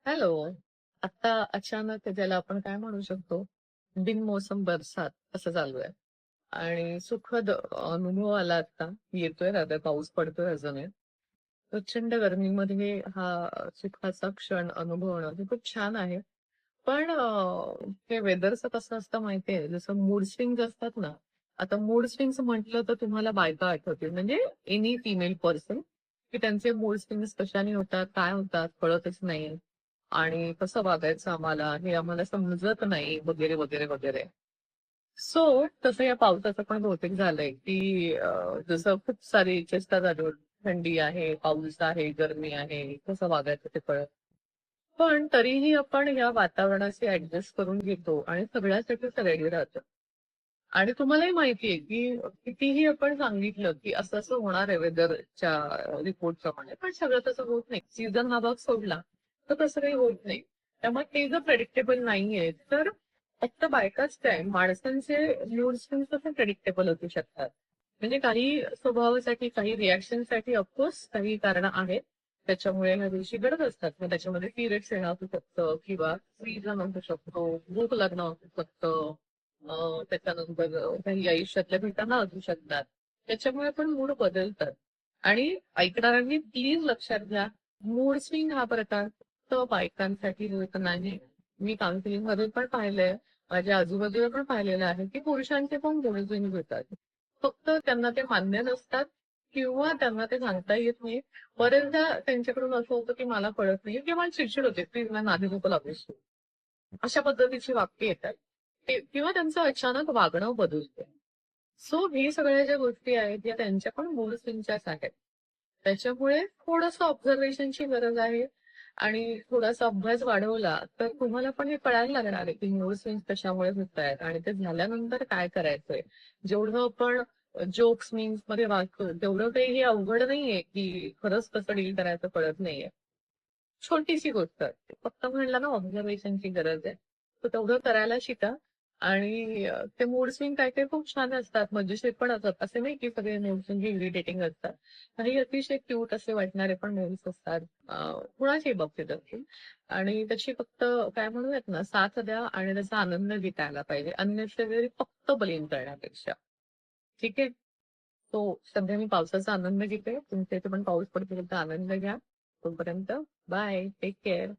Hello. आता अचानक ज्याला आपण काय म्हणू शकतो, बिनमोसम बरसात असं चालू आहे. आणि सुखद अनुभव आला आता. येतोय रादर पाऊस पडतोय अजूनही. प्रचंड गरमीमध्ये हा सुखाचा क्षण अनुभवणं हे खूप छान आहे. पण हे वेदरचं कसं असतं माहितीये, जसं मूड स्विंग्स असतात ना, आता मूड स्विंग्स म्हटलं तर तुम्हाला बायका आठवतील, म्हणजे एनी फिमेल पर्सन, की त्यांचे मूड स्विंग्स कशाने होतात, काय होतात कळतच नाही. आणि कसं वागायचं आम्हाला, हे आम्हाला समजत नाही, वगैरे, वगैरे, वगैरे. सो तसं या पावसाचं पण बहुतेक झालंय, की जसं खूप सारी चेष्टा झाली. थंडी आहे, पाऊस आहे, गरमी आहे, कसं वागायचं ते कळत. पण तरीही आपण या वातावरणाशी ऍडजस्ट करून घेतो आणि सगळ्यासाठीच रेडी राहतो. आणि तुम्हालाही माहितीये, की कितीही आपण सांगितलं, की असं-असं होणार आहे वेदरच्या रिपोर्ट प्रमाणे, पण सगळं तसं होत नाही. सीझन हा भाग सोडला, तर तसं काही होत नाही. त्यामुळे ते जर प्रेडिक्टेबल नाहीये, तर फक्त बायकाच काय, माणसांचे मूड स्विंग्स कसे प्रेडिक्टेबल असू शकतात. म्हणजे काही स्वभावासाठी, काही रिॲक्शनसाठी ऑफकोर्स काही कारणं आहेत. त्याच्यामुळे ह्या गोष्टी घडत असतात. मग त्याच्यामध्ये पिरियड्स येणं असू शकतं किंवा सीझन असू शकतो, भूक लागणं असू शकतं. त्याच्यानंतर काही आयुष्यातल्या घटना असू शकतात. त्याच्यामुळे पण मूड बदलतात. आणि ऐकणाऱ्यांनी प्लीज लक्षात घ्या, मूड स्विंग हा प्रकार फक्त बायकांसाठी होत नाही. मी काउन्सिलिंग मध्ये पण पाहिलंय, माझ्या आजूबाजूला पण पाहिलेलं आहे, की पुरुषांचे पण मूड स्विंग होतात. फक्त त्यांना ते मान्य नसतात किंवा त्यांना ते सांगता येत नाही. बरेचदा त्यांच्याकडून असं होतं, की मला कळत नाही किंवा मला चिडचिड होते, प्लीज मला नादी नको लागूस तू. अशा पद्धतीची वाक्य येतात. किंवा त्यांचं अचानक वागणं बदलतं. सो हे सगळ्या ज्या गोष्टी आहेत या त्यांच्या पण मूड स्विंगच्याच आहेत. त्याच्यामुळे थोडंसं ऑब्झर्वेशनची गरज आहे. आणि थोडासा अभ्यास वाढवला तर तुम्हाला पण हे कळायला लागणार आहे, की मूड स्विंग्स कशामुळे होत आहेत आणि ते झाल्यानंतर काय करायचंय. जेवढं आपण जोक्स मीम्स मध्ये वाचतो तेवढं काही हे अवघड नाहीये, की खरंच कसं डील करायचं कळत नाहीये. छोटीशी गोष्ट असते. फक्त म्हणलं ना, ऑब्झर्वेशनची गरज आहे. तर तेवढं करायला शिका. आणि ते मूड स्विंग काही-काही खूप छान असतात, मजेशीर पण असतात. असे नाही की सगळे मूड स्विंग इरिटेटिंग असतात. काही अतिशय क्यूट असे वाटणारे पण मूव्स असतात. कुणाच्याही बाबतीत असतील. आणि त्याची फक्त काय म्हणूयात ना, साथ द्या आणि त्याचा आनंद घेता आला पाहिजे. अननेसेसरी फक्त ब्लेम करण्यापेक्षा. ठीक आहे? तो सध्या मी पावसाचा आनंद घेते. तुमच्या इथे पण पाऊस पडतो तर आनंद घ्या. तोपर्यंत बाय. Take care.